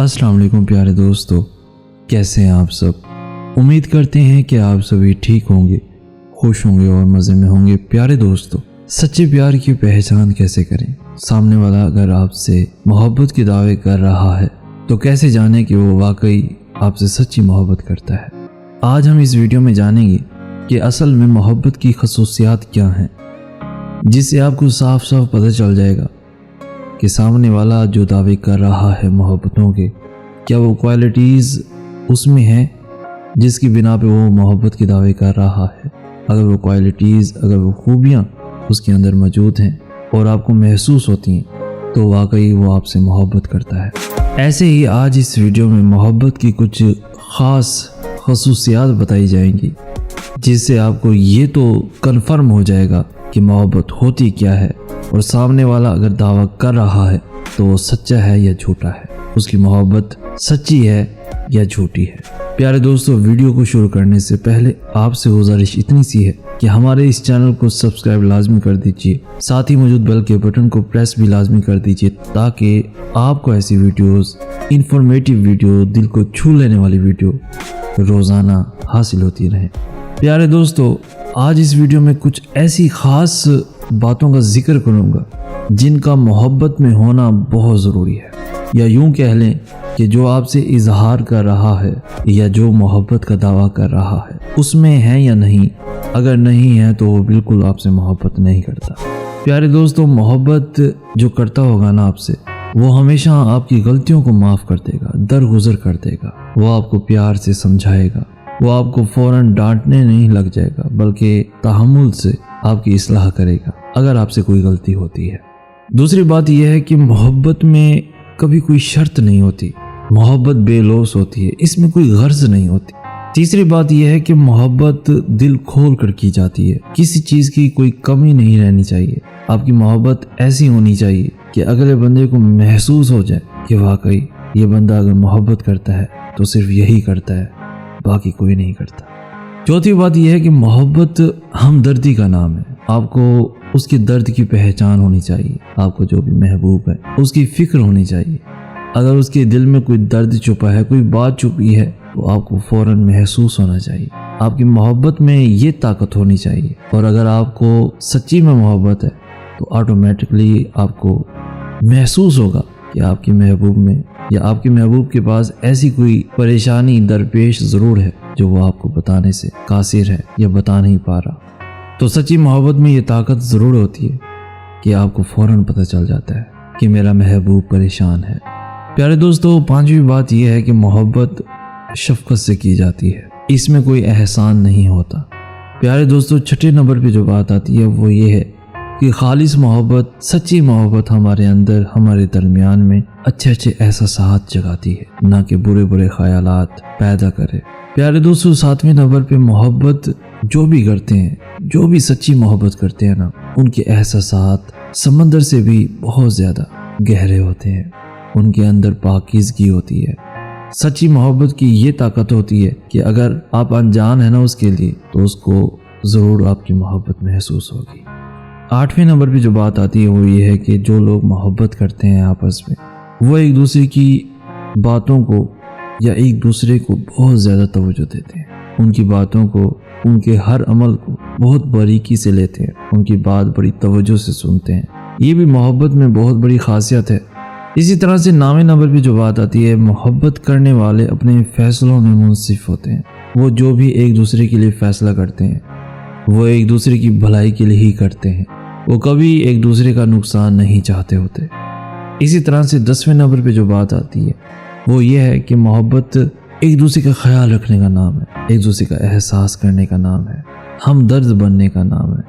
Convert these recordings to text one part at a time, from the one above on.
अस्सलाम वालेकुम प्यारे दोस्तों, कैसे हैं आप सब। उम्मीद करते हैं कि आप सभी ठीक होंगे, खुश होंगे और मज़े में होंगे। प्यारे दोस्तों, सच्चे प्यार की पहचान कैसे करें। सामने वाला अगर आपसे मोहब्बत के दावे कर रहा है तो कैसे जाने कि वो वाकई आपसे सच्ची मोहब्बत करता है। आज हम इस वीडियो में जानेंगे कि असल में मोहब्बत की खसूसियात क्या हैं, जिससे आपको साफ साफ पता चल जाएगा कि सामने वाला जो दावे कर रहा है मोहब्बतों के, क्या वो क्वालिटीज़ उसमें हैं जिसकी बिना पे वो मोहब्बत के दावे कर रहा है। अगर वो क्वालिटीज़, अगर वो खूबियाँ उसके अंदर मौजूद हैं और आपको महसूस होती हैं तो वाकई वो आपसे मोहब्बत करता है। ऐसे ही आज इस वीडियो में मोहब्बत की कुछ ख़ास खसूसियात बताई जाएंगी, जिससे आपको ये तो कन्फर्म हो जाएगा कि मोहब्बत होती क्या है और सामने वाला अगर दावा कर रहा है तो वो सच्चा है या झूठा है, उसकी मोहब्बत सच्ची है या झूठी है। प्यारे दोस्तों, वीडियो को शुरू करने से पहले आपसे गुजारिश इतनी सी है कि हमारे इस चैनल को सब्सक्राइब लाजमी कर दीजिए, साथ ही मौजूद बेल के बटन को प्रेस भी लाजमी कर दीजिए ताकि आपको ऐसी वीडियोस, इंफॉर्मेटिव वीडियो, दिल को छू लेने वाली वीडियो रोज़ाना हासिल होती रहे। प्यारे दोस्तों, आज इस वीडियो में कुछ ऐसी ख़ास बातों का जिक्र करूंगा जिनका मोहब्बत में होना बहुत ज़रूरी है, या यूं कह लें कि जो आपसे इजहार कर रहा है या जो मोहब्बत का दावा कर रहा है उसमें है या नहीं। अगर नहीं है तो वो बिल्कुल आपसे मोहब्बत नहीं करता। प्यारे दोस्तों, मोहब्बत जो करता होगा ना आपसे, वो हमेशा आपकी गलतियों को माफ़ कर देगा, दरगुजर कर देगा। वो आपको प्यार से समझाएगा, वो आपको फ़ौरन डांटने नहीं लग जाएगा बल्कि तहम्मुल से आपकी इस्लाह करेगा अगर आपसे कोई गलती होती है। दूसरी बात यह है कि मोहब्बत में कभी कोई शर्त नहीं होती, मोहब्बत बेलौस होती है, इसमें कोई गर्ज नहीं होती। तीसरी बात यह है कि मोहब्बत दिल खोल कर की जाती है, किसी चीज़ की कोई कमी नहीं रहनी चाहिए। आपकी मोहब्बत ऐसी होनी चाहिए कि अगले बंदे को महसूस हो जाए कि वाकई ये बंदा अगर मोहब्बत करता है तो सिर्फ यही करता है, बाकी कोई नहीं करता। चौथी बात यह है कि मोहब्बत हमदर्दी का नाम है। आपको उसके दर्द की पहचान होनी चाहिए। आपको जो भी महबूब है उसकी फिक्र होनी चाहिए। अगर उसके दिल में कोई दर्द छुपा है, कोई बात छुपी है, तो आपको फ़ौरन महसूस होना चाहिए। आपकी मोहब्बत में ये ताकत होनी चाहिए। और अगर आपको सच्ची में मोहब्बत है तो ऑटोमेटिकली आपको महसूस होगा कि आपकी महबूब में या आपके महबूब के पास ऐसी कोई परेशानी दरपेश ज़रूर है जो वो आपको बताने से कासिर है या बता नहीं पा रहा। तो सच्ची मोहब्बत में ये ताकत ज़रूर होती है कि आपको फ़ौरन पता चल जाता है कि मेरा महबूब परेशान है। प्यारे दोस्तों, पांचवी बात यह है कि मोहब्बत शफ़क़त से की जाती है, इसमें कोई एहसान नहीं होता। प्यारे दोस्तों, छठे नंबर पे जो बात आती है वो ये है कि खालिस मोहब्बत, सच्ची मोहब्बत हमारे अंदर, हमारे दरमियान में अच्छे अच्छे एहसासात जगाती है, ना कि बुरे बुरे ख्यालात पैदा करे। प्यारे दोस्तों, सातवें नंबर पे मोहब्बत जो भी करते हैं, जो भी सच्ची मोहब्बत करते हैं ना, उनके एहसासात समंदर से भी बहुत ज़्यादा गहरे होते हैं। उनके अंदर पाकीज़गी होती है। सच्ची मोहब्बत की ये ताकत होती है कि अगर आप अनजान है ना उसके लिए, तो उसको ज़रूर आपकी मोहब्बत महसूस होगी। आठवें नंबर पे जो बात आती है वो ये है कि जो लोग मोहब्बत करते हैं आपस में, वो एक दूसरे की बातों को या एक दूसरे को बहुत ज़्यादा तवज्जो देते हैं। उनकी बातों को, उनके हर अमल को बहुत बारीकी से लेते हैं, उनकी बात बड़ी तवज्जो से सुनते हैं। ये भी मोहब्बत में बहुत बड़ी खासियत है। इसी तरह से 9वें नंबर पे जो बात आती है, मोहब्बत करने वाले अपने फ़ैसलों में मुनसिफ होते हैं। वो जो भी एक दूसरे के लिए फ़ैसला करते हैं वो एक दूसरे की भलाई के लिए ही करते हैं। वो कभी एक दूसरे का नुकसान नहीं चाहते होते। इसी तरह से 10वें नंबर पे जो बात आती है वो ये है कि मोहब्बत एक दूसरे का ख्याल रखने का नाम है, एक दूसरे का एहसास करने का नाम है, हमदर्द बनने का नाम है।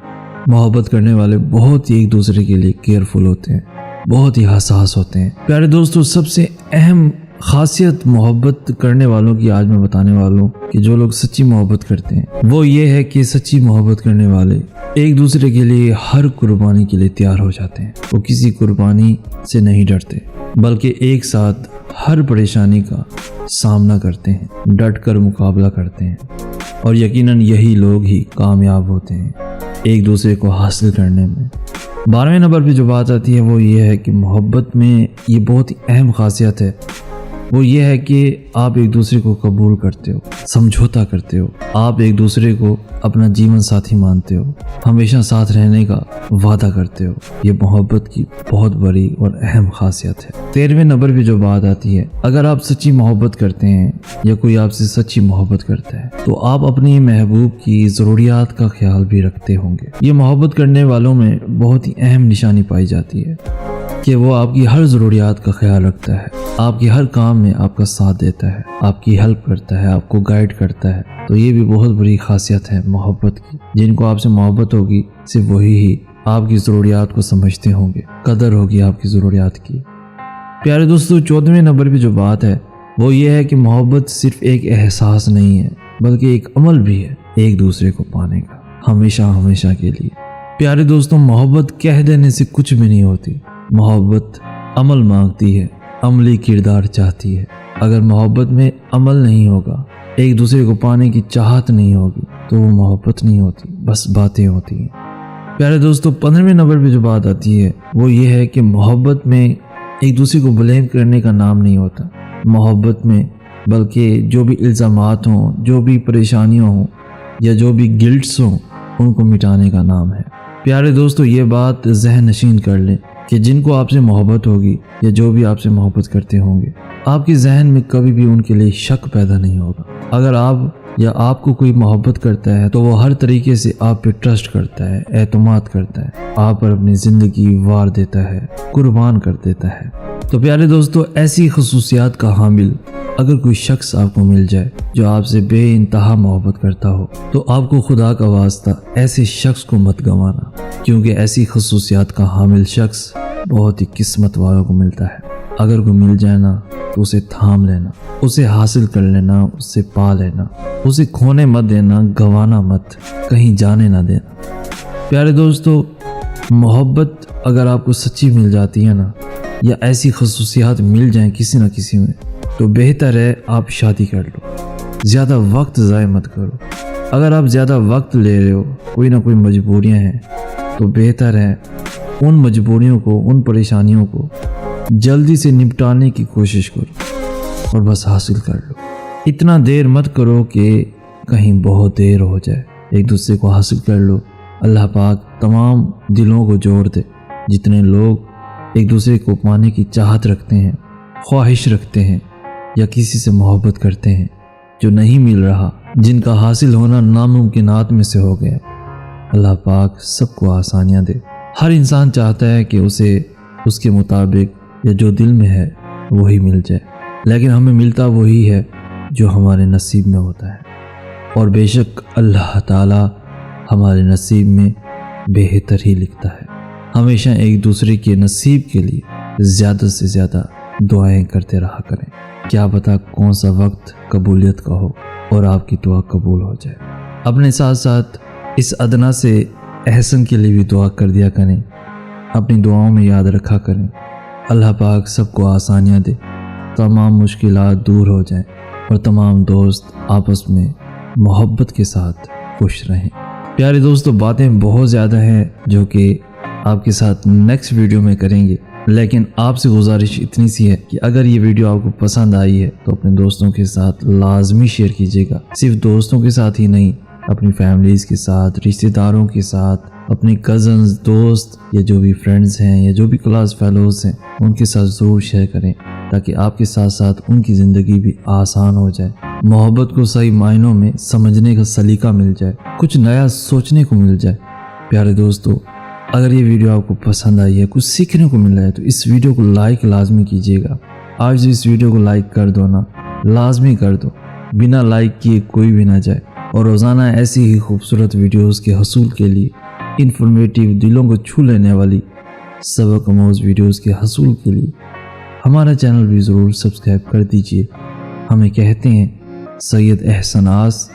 मोहब्बत करने वाले बहुत ही एक दूसरे के लिए केयरफुल होते हैं, बहुत ही हसास होते हैं। प्यारे दोस्तों, सबसे अहम खासियत मोहब्बत करने वालों की आज मैं बताने वाला हूँ कि जो लोग सच्ची मोहब्बत करते हैं वो ये है कि सच्ची मोहब्बत करने वाले एक दूसरे के लिए हर कुर्बानी के लिए तैयार हो जाते हैं। वो किसी कुर्बानी से नहीं डरते बल्कि एक साथ हर परेशानी का सामना करते हैं, डट कर मुकाबला करते हैं। और यकीनन यही लोग ही कामयाब होते हैं एक दूसरे को हासिल करने में। 12वें नंबर पे जो बात आती है वो ये है कि मोहब्बत में ये बहुत ही अहम खासियत है وہ یہ ہے کہ آپ ایک دوسرے کو قبول کرتے ہو، سمجھوتا کرتے ہو، آپ ایک دوسرے کو اپنا جیون ساتھی مانتے ہو، ہمیشہ ساتھ رہنے کا وعدہ کرتے ہو۔ یہ محبت کی بہت بڑی اور اہم خاصیت ہے۔ 13ویں نمبر پہ جو بات آتی ہے، اگر آپ سچی محبت کرتے ہیں یا کوئی آپ سے سچی محبت کرتا ہے تو آپ اپنی محبوب کی ضروریات کا خیال بھی رکھتے ہوں گے۔ یہ محبت کرنے والوں میں بہت ہی اہم نشانی پائی جاتی ہے کہ وہ آپ کی ہر ضروریات کا خیال رکھتا ہے، آپ کی ہر کام میں آپ کا ساتھ دیتا ہے، آپ کی ہیلپ کرتا ہے، آپ کو گائیڈ کرتا ہے۔ تو یہ بھی بہت بڑی خاصیت ہے محبت کی۔ جن کو آپ سے محبت ہوگی صرف وہی ہی آپ کی ضروریات کو سمجھتے ہوں گے، قدر ہوگی آپ کی ضروریات کی۔ پیارے دوستو، 14ویں نمبر پہ جو بات ہے وہ یہ ہے کہ محبت صرف ایک احساس نہیں ہے بلکہ ایک عمل بھی ہے ایک دوسرے کو پانے کا، ہمیشہ ہمیشہ کے لیے۔ پیارے دوستوں، محبت کہہ دینے سے کچھ بھی نہیں ہوتی، محبت عمل مانگتی ہے، عملی کردار چاہتی ہے۔ اگر محبت میں عمل نہیں ہوگا، ایک دوسرے کو پانے کی چاہت نہیں ہوگی تو وہ محبت نہیں ہوتی، بس باتیں ہوتی ہیں۔ پیارے دوستو، 15ویں نمبر پہ جو بات آتی ہے وہ یہ ہے کہ محبت میں ایک دوسرے کو بلیم کرنے کا نام نہیں ہوتا محبت میں، بلکہ جو بھی الزامات ہوں، جو بھی پریشانیاں ہوں یا جو بھی گلٹس ہوں، ان کو مٹانے کا نام ہے۔ پیارے دوستو، یہ بات ذہن نشین کر لیں کہ جن کو آپ سے محبت ہوگی یا جو بھی آپ سے محبت کرتے ہوں گے، آپ کے ذہن میں کبھی بھی ان کے لیے شک پیدا نہیں ہوگا۔ اگر آپ یا آپ کو کوئی محبت کرتا ہے تو وہ ہر طریقے سے آپ پہ ٹرسٹ کرتا ہے، اعتماد کرتا ہے، آپ پر اپنی زندگی وار دیتا ہے، قربان کر دیتا ہے۔ تو پیارے دوستو، ایسی خصوصیات کا حامل اگر کوئی شخص آپ کو مل جائے جو آپ سے بے انتہا محبت کرتا ہو تو آپ کو خدا کا واسطہ ایسے شخص کو مت گنوانا، کیونکہ ایسی خصوصیات کا حامل شخص بہت ہی قسمت والوں کو ملتا ہے۔ اگر کوئی مل جائے نا تو اسے تھام لینا، اسے حاصل کر لینا، اسے پا لینا، اسے کھونے مت دینا، گنوانا مت، کہیں جانے نہ دینا۔ پیارے دوستو، محبت اگر آپ کو سچی مل جاتی ہے نا، یا ایسی خصوصیات مل جائیں کسی نہ کسی میں، تو بہتر ہے آپ شادی کر لو، زیادہ وقت ضائع مت کرو۔ اگر آپ زیادہ وقت لے رہے ہو، کوئی نہ کوئی مجبوریاں ہیں، تو بہتر ہے ان مجبوریوں کو، ان پریشانیوں کو جلدی سے نپٹانے کی کوشش کرو اور بس حاصل کر لو۔ اتنا دیر مت کرو کہ کہیں بہت دیر ہو جائے، ایک دوسرے کو حاصل کر لو۔ اللہ پاک تمام دلوں کو جوڑ دے، جتنے لوگ ایک دوسرے کو پانے کی چاہت رکھتے ہیں، خواہش رکھتے ہیں یا کسی سے محبت کرتے ہیں جو نہیں مل رہا، جن کا حاصل ہونا ناممکنات میں سے ہو گیا۔ اللہ پاک سب کو آسانیاں دے۔ ہر انسان چاہتا ہے کہ اسے اس کے مطابق یا جو دل میں ہے وہی مل جائے، لیکن ہمیں ملتا وہی ہے جو ہمارے نصیب میں ہوتا ہے، اور بے شک اللہ تعالی ہمارے نصیب میں بہتر ہی لکھتا ہے۔ ہمیشہ ایک دوسرے کے نصیب کے لیے زیادہ سے زیادہ دعائیں کرتے رہا کریں، کیا پتہ کون سا وقت قبولیت کا ہو اور آپ کی دعا قبول ہو جائے۔ اپنے ساتھ ساتھ اس ادنا سے احسن کے لیے بھی دعا کر دیا کریں، اپنی دعاؤں میں یاد رکھا کریں۔ اللہ پاک سب کو آسانیاں دے، تمام مشکلات دور ہو جائیں اور تمام دوست آپس میں محبت کے ساتھ خوش رہیں۔ پیارے دوستو، باتیں بہت زیادہ ہیں جو کہ آپ کے ساتھ نیکسٹ ویڈیو میں کریں گے، لیکن آپ سے گزارش اتنی سی ہے کہ اگر یہ ویڈیو آپ کو پسند آئی ہے تو اپنے دوستوں کے ساتھ لازمی شیئر کیجیے گا۔ صرف دوستوں کے ساتھ ہی نہیں، اپنی فیملیز کے ساتھ، رشتہ داروں کے ساتھ، اپنے کزنز، دوست یا جو بھی فرینڈز ہیں یا جو بھی کلاس فیلوز ہیں ان کے ساتھ ضرور شیئر کریں، تاکہ آپ کے ساتھ ساتھ ان کی زندگی بھی آسان ہو جائے، محبت کو صحیح معنوں میں سمجھنے کا سلیقہ مل جائے، کچھ نیا سوچنے کو مل جائے۔ پیارے دوستو، اگر یہ ویڈیو آپ کو پسند آئی ہے، کچھ سیکھنے کو ملا ہے، تو اس ویڈیو کو لائک لازمی کیجیے گا۔ آج اس ویڈیو کو لائک کر دو نا، لازمی کر دو، بنا لائک کیے کوئی بھی نہ جائے۔ اور روزانہ ایسی ہی خوبصورت ویڈیوز کے حصول کے لیے، انفارمیٹیو، دلوں کو چھو لینے والی سبق آموز ویڈیوز کے حصول کے لیے ہمارا چینل بھی ضرور سبسکرائب کر دیجئے۔ ہمیں کہتے ہیں سید احسن آس۔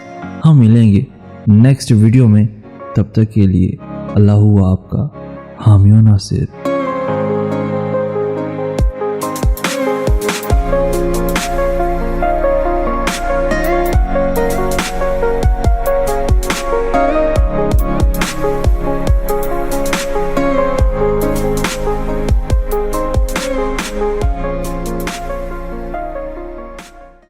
ہم ملیں گے نیکسٹ ویڈیو میں، تب تک کے لیے اللہ ہوا آپ کا حامی و ناصر۔